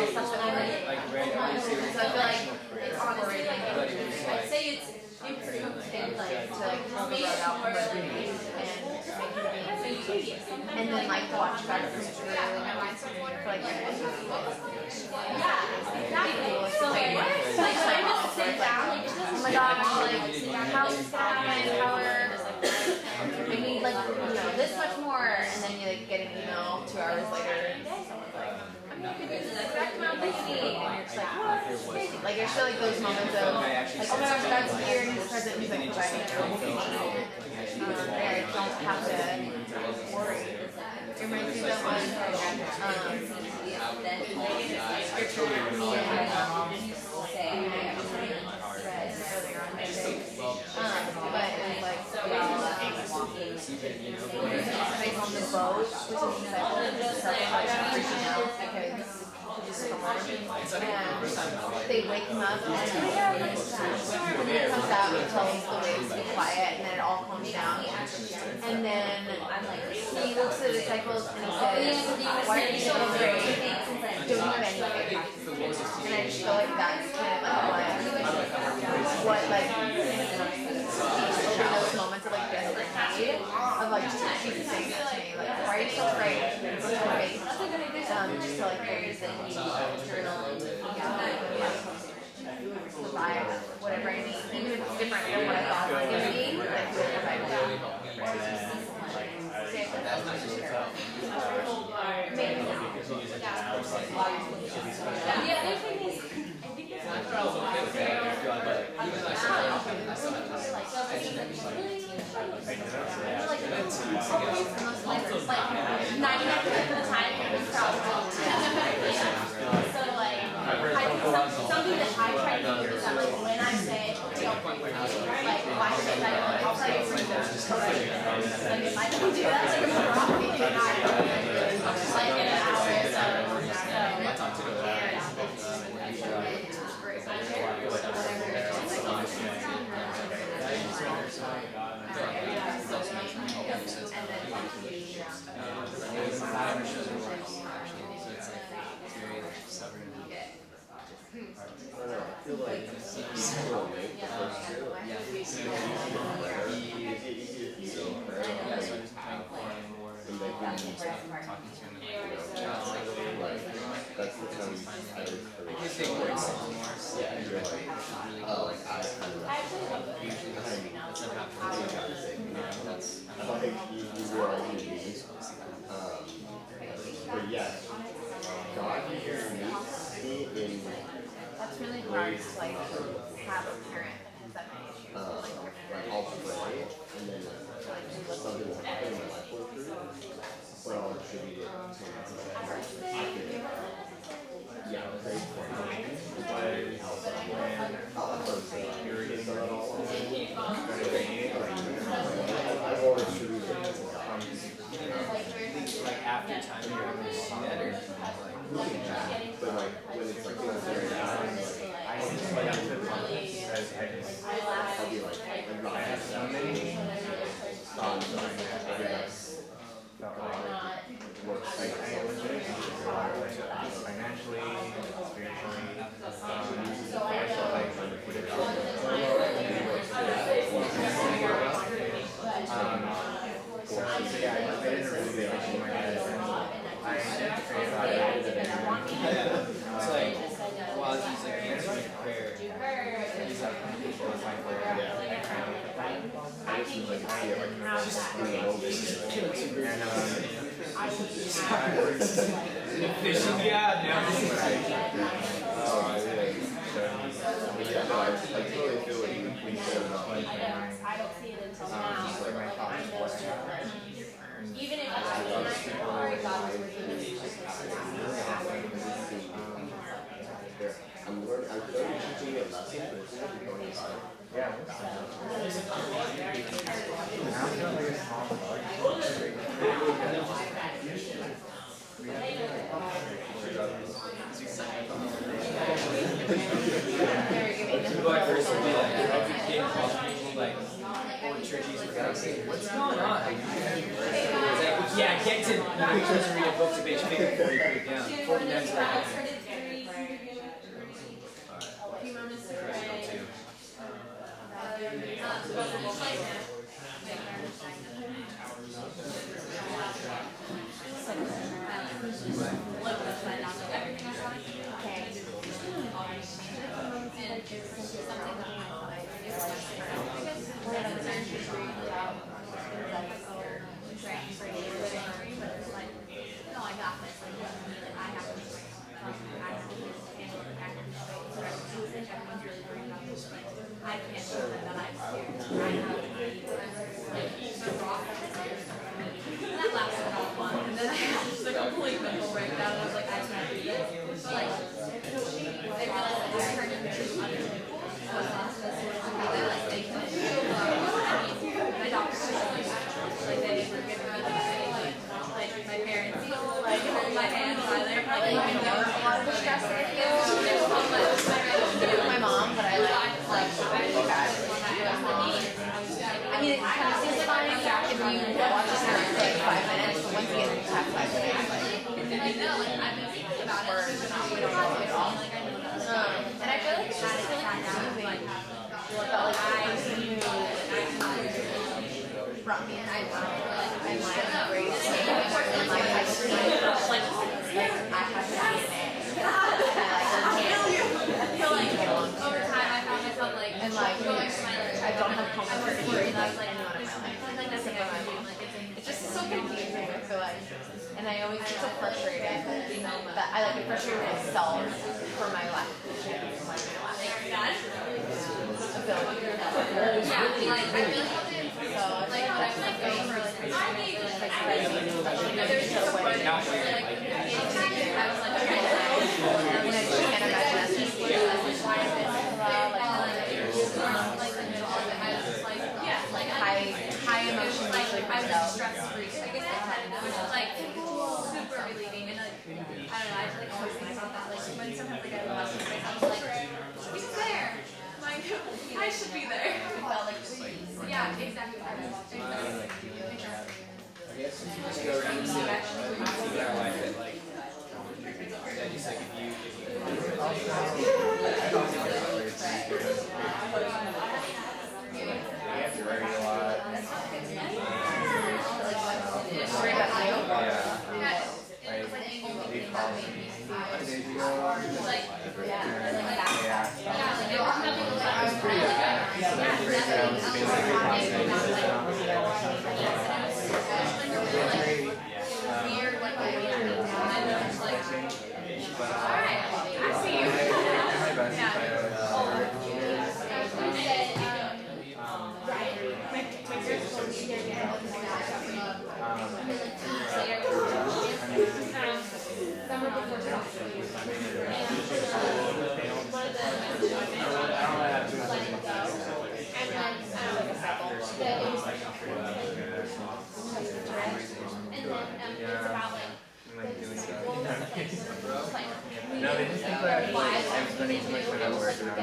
stuff that I read. like randomly say So I feel like it's honestly like, but it was I'd like say it's improved in like to like pull the rug out from underneath and then like watch back from through for like Yeah, exactly. So like when I just sit down, like it doesn't. oh my gosh, like how is this gonna happen? How are we need like this much more, and then you like get an email 2 hours later. Someone's like, I'm gonna give you the exact amount that you need, and you're just like, what? This is crazy. Like I feel like those moments of like, oh my gosh, that's here, and he's present, he's like providing everything. I don't have to worry. It reminds me of scripture earlier on my day. But it was like like on the boat, which is like freaking out because they wake him up and he's like, yeah, I'm not sad. He comes out and tells the waves to be quiet, and then it all calms down. And then he looks at the disciples and he says, why are you so afraid? Don't you have any faith? And I just feel like that's kind of like what like those moments of like desperate need of like just Jesus saying that to me, like, why are you so afraid? What's your faith? Just to like believe that he provide whatever I need, even if it's different than what I thought it was gonna be, like he'll provide that. The other thing is, I think it's like 99% of the time it's probably so like something that I try to do is that like when I say like why should I I'll say like if I don't do that like it's wrong like in an hour I feel like so late the first year. That's the time you I was for the yeah, you're like, oh, I usually I think you realize your needs. But yes, God meets me in. That's really hard to like have a parent that has that many issues. Like I'll pray and then something will happen in my life will improve, but I'll attribute it to yeah, pray for me. I've always attributed it to God. like after time you're going to see that or But like when it's like very bad, I just like to because I'll be like, I'm not so many felt like works. I was doing financially, spiritually, I felt like so yeah, I didn't really be like my dad. I it's like while he's like answering prayer he's like I just was like, fishing yeah now I totally feel like we said enough. I don't see it until now. Even if it's when I before God was working with me. I'm learning, I'm teaching me a lesson, but it's not going inside. yeah. What's going on? Yeah, get to read a book to bitch before you put it down. 40 minutes like ignore a lot of the stress that I feel with my mom, but I like really bad relationship with my mom. I mean, it kind of seems fine if you watch this for like 5 minutes, but once you get past 5 minutes, like, we're not really talking at all. And I feel like it's just really confusing that like the person who brought me in, I'm like grade 6 in like high school, like I have to be in it. And I feel like over time I found myself like, and like I don't have comfort in anyone in my life. It's just so confusing, I feel like. And I always get so frustrated that I like get frustrated with myself for my lack of patience, like my lack of ability. Yeah, like I really helped it. So like I'm like going for like there's just a way I was like, okay, and I just can't imagine us just like high emotion, like I was stress free. I guess I kind of, which is like super relieving, and like I don't know, I just like always think about that. Like when sometimes like I lost myself, like he's there. Like I should be there. Yeah, exactly. I guess if you just go around and see like yeah, just like if you have to write a lot. Worry about you? Yeah. They called me 5 days ago. I was pretty Alright, I see you. No, they just think that I'm spending too much time at work and I'm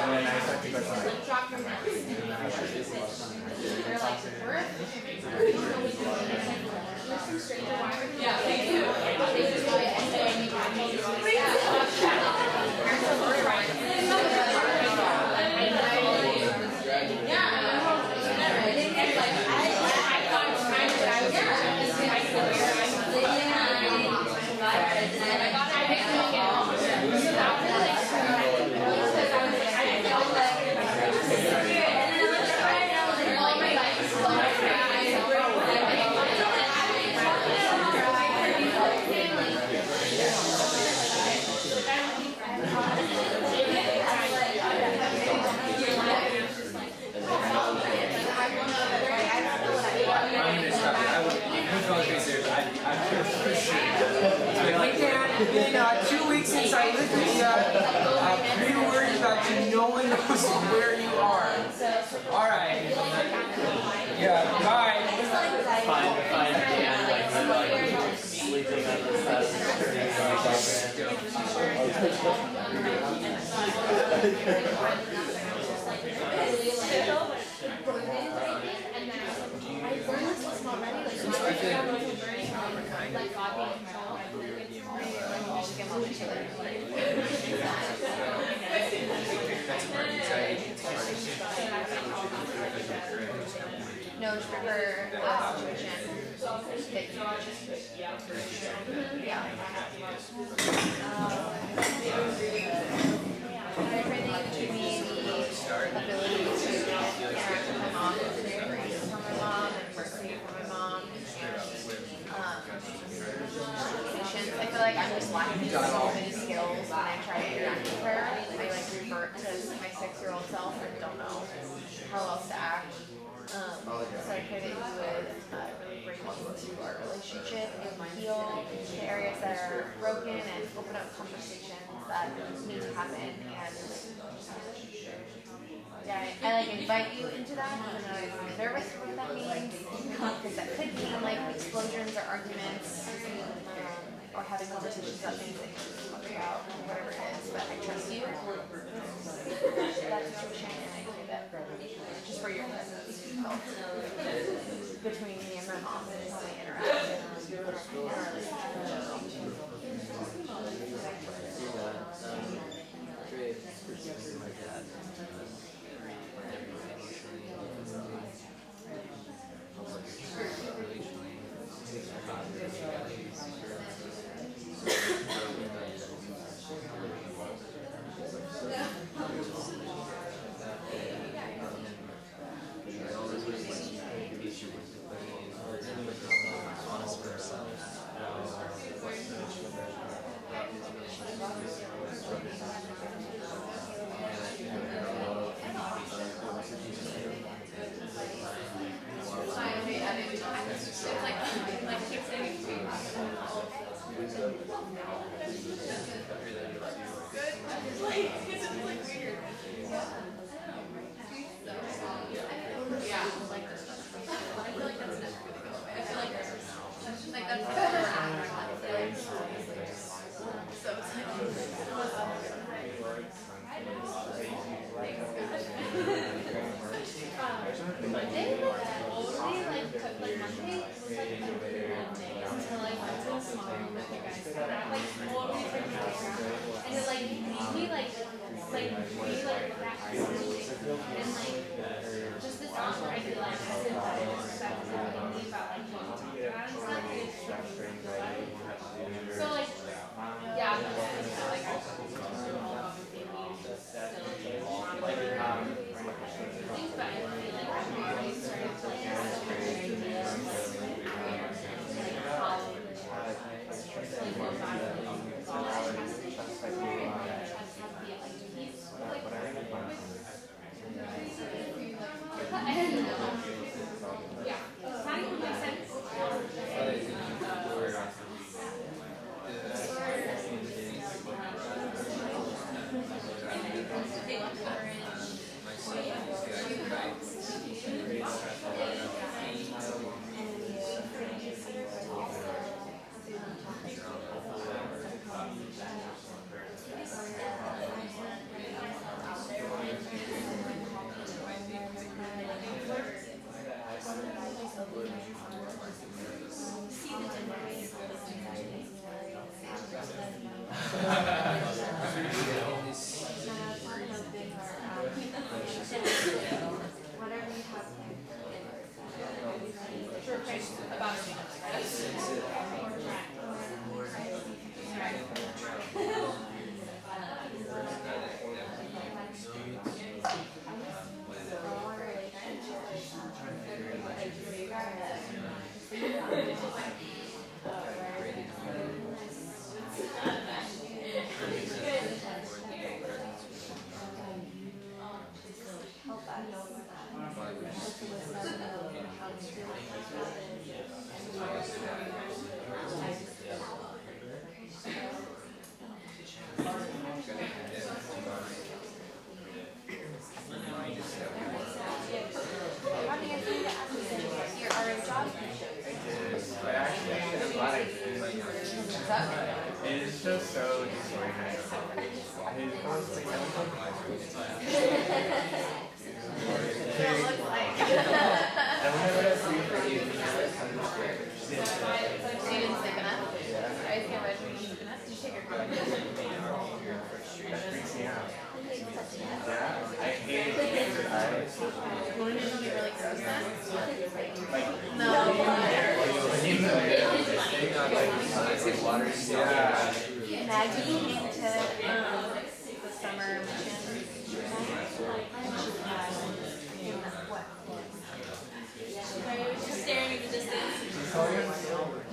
and then I start to go Yeah, thank you. In 2 weeks since I lived with you, I'm pretty worried about you. No one knows where you are. Alright. Yeah, bye. Fine, Dan, like sleeping at the No, it's for situation. Yeah. Everything to me, the ability to interact with my mom, and grace from my mom, and mercy from my mom, and patience. I feel like I'm just lacking so many skills when I try to interact with her. I like revert to my 6-year-old self and don't know how else to act. So I pray that you would really break into our relationship and heal the areas that are broken and open up conversations that need to happen. And yeah, I like invite you into that, even though I'm nervous about what that means, because that could mean like explosions or arguments, or having conversations about things that you talk about, whatever it is. But I trust you. That's what you're sharing, and I pray that just for your presence felt between me and my mom and how we interact in our relationship. It's just so disorganized. His phone's like, and whenever I see her, you She didn't sleep enough? yeah. I can't imagine you sleep enough. Did you take your car? That freaks me out. Yeah, I hate exercise. Wouldn't it be really gross then? Like, No. yeah. Maggie came to the summer mission. Staring at the distance.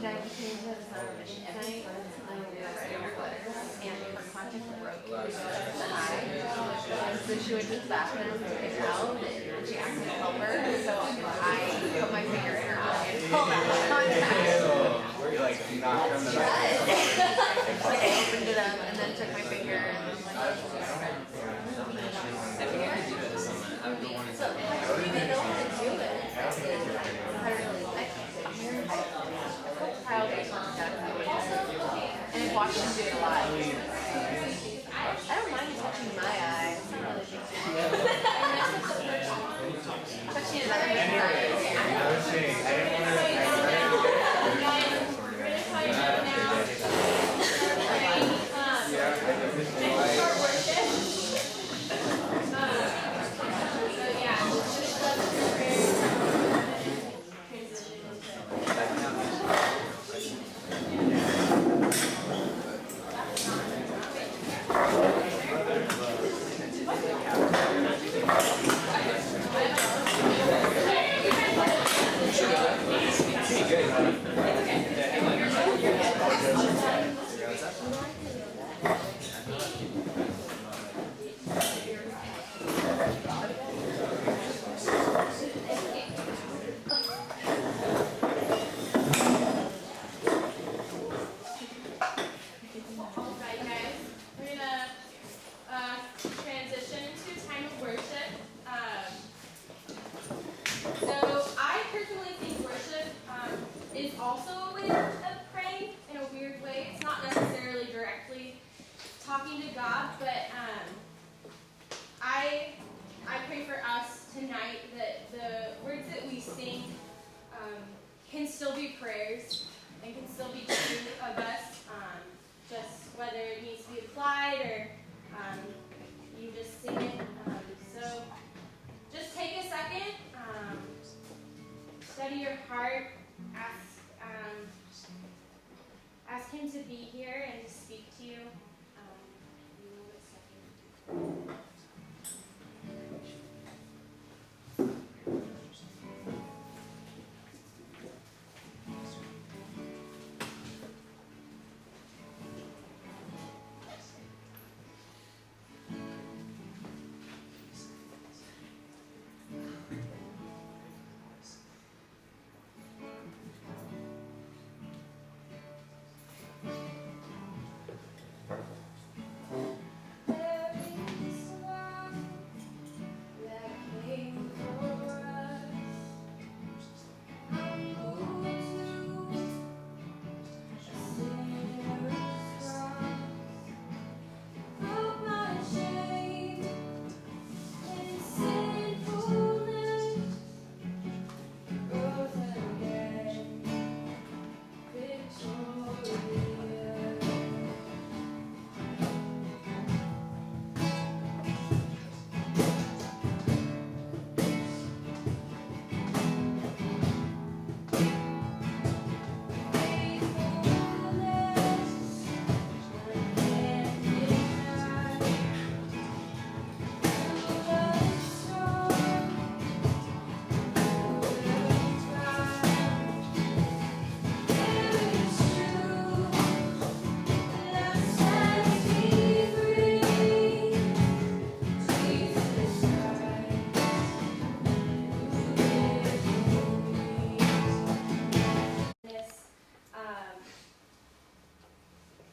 Maggie came to the summer mission tonight. And her contact broke. And so she went to the bathroom to get out, and she asked me to help her. So I put my finger in her eye and pulled out the contact. We're like knocked on the Like I opened it up and then took my finger and then like. prayers and can still be true of us, just whether it needs to be applied or you just sing it. So just take a second, study your heart, ask him to be here and to speak to you.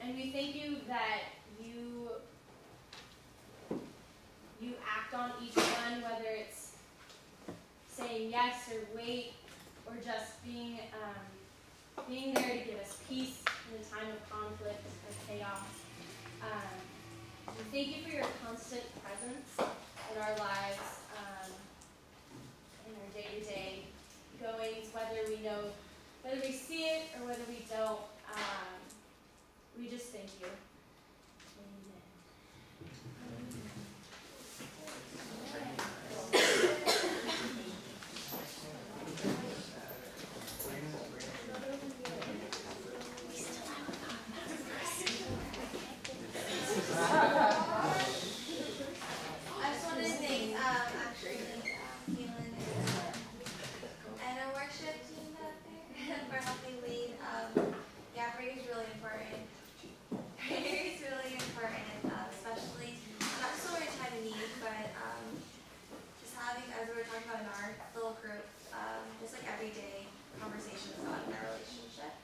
And we thank you that you act on each one, whether it's saying yes or wait, or just being there to give us peace in a time of conflict or chaos. We thank you for your constant presence in our lives, in our day-to-day goings, whether we see it or whether we don't. We just thank you. I just wanted to thank, Caylin and our worship team out there for helping lead. Yeah, prayer is really important. Prayer is really important, especially not just when we're in time of need, but just having, as we were talking about in our little group, just like everyday conversations about our relationship.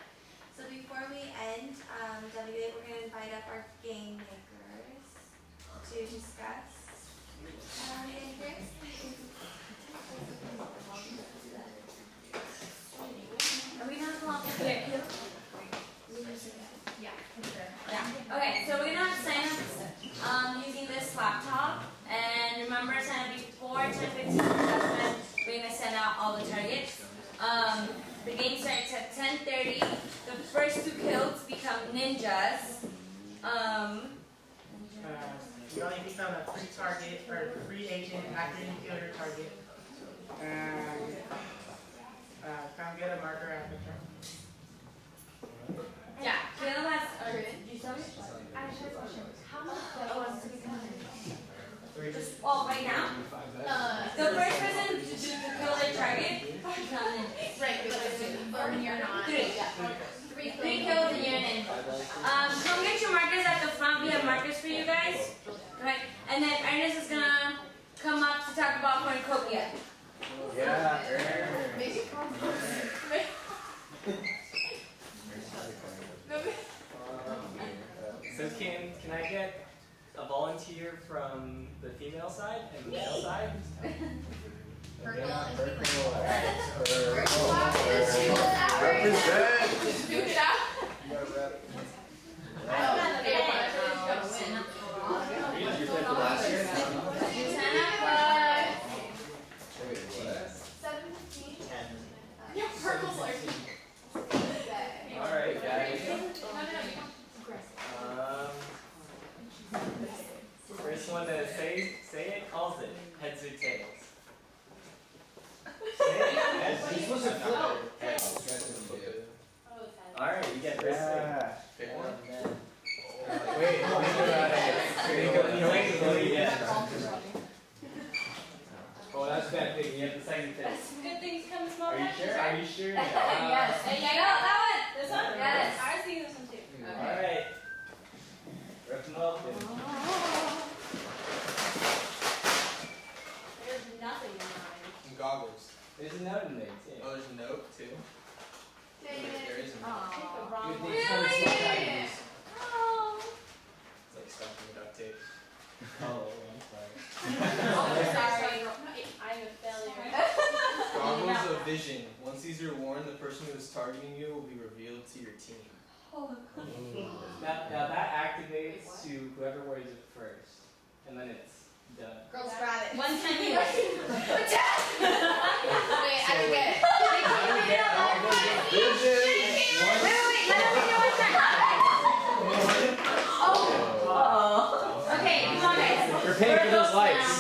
So before we end W8, we're going to invite up our game makers to discuss. Are we not going to here? Yeah. Okay, so we're gonna sign up using this laptop, and remember, sign up before 10:15. That's when we're gonna send out all the targets. The game starts at 10:30. The first 2 kills become ninjas. You only become a free target or free agent after you kill your target. And come get a marker after turn. Yeah, Caylin has. You saw it? I have a question. How much wants to become? Well, right now, the first person to kill their target become ninjas. Right, but when you're not. 3. Yeah. 3 kills and you're an ninja. Come get your markers at the front. We have markers for you guys. Okay, and then Ernest is gonna come up to talk about cornucopia. Yeah, Maybe. So can I get a volunteer from the female side and the male side? That's bad thing. You have the second thing. Good things come from small Are you actions, sure? right? Are you sure? Yes. And you got that one. This one? Yes. I was thinking this one too. All right. Rip them open. There's nothing in mine. Some goggles. There's a note in there too. Oh, there's a note too. There is a note. I picked the wrong Good one. things come in small packages. Oh. It's like stuff in the duct tape. Oh, I'm sorry. Oh, sorry. I'm a failure. Goggles of vision. Once these are worn, the person who is targeting you will be revealed to your team. Now that activates to whoever wears it first, and then it's done. Girls grab it. One time you. Wait, I don't get it. Wait, let me do one time. Oh. Okay, come on guys. We're paying for those lights.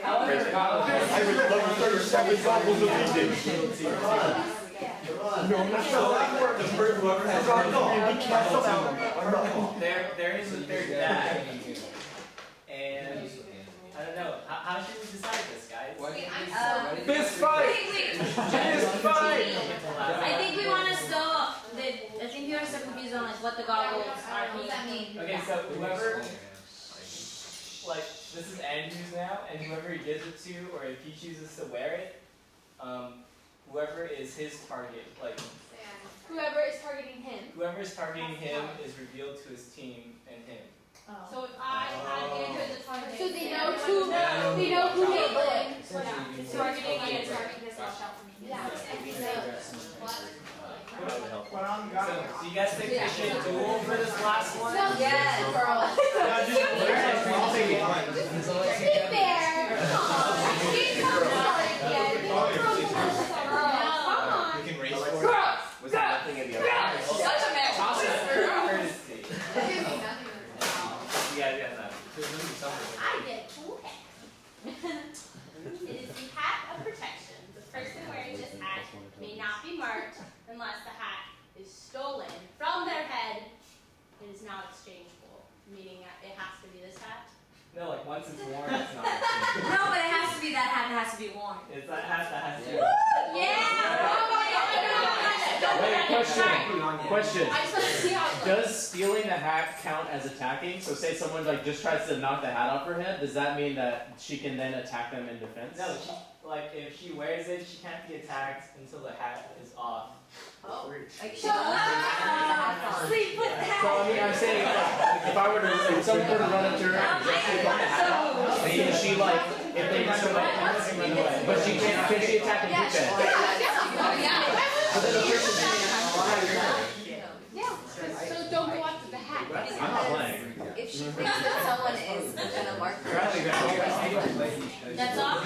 I would love 37 goggles of vision. No, that's not like the first whoever has There is a third bag. And I don't know. How should we decide this, guys? Fist fight! Wait. Fist fight! I think we want to still. I think you are so confused on like what the goggles are. What does that mean? Okay, so whoever, like, this is Andrew's now, and whoever he gives it to, or if he chooses to wear it, whoever is his target, like, Whoever is targeting him. whoever is targeting him is revealed to his team and him. So if I had Andrew as a target, So they know who Caylin is targeting and Yeah. Put on So, goggles. do you guys think we should duel for this last one? Yes, girl. I'll take it. Be fair. We can race for it. Was there nothing in the other? Such a man. Toss it for courtesy. You guys got that. I get two hats. It is the hat of protection. The person wearing this hat may not be marked unless the hat is stolen from their head. It is now exchangeable, meaning that it has to be this hat. No, like once it's worn, it's not. No, but it has to be that hat that has to be worn. It's that hat that has to. Yeah. Wait, question. I just want to see how it looks. Does stealing the hat count as attacking? So say someone like just tries to knock the hat off her head, does that mean that she can then attack them in defense? No, like if she wears it, she can't be attacked until the hat is off. Oh. Like, Shut up. Sleep with the hat. So I mean, I'm saying like, if someone were to run up to her and just take off the hat off, and she like, if they run away, but she can she attack in defense? But then the person So don't go after the hat. I'm not playing. If she thinks that someone is gonna mark her. That's all?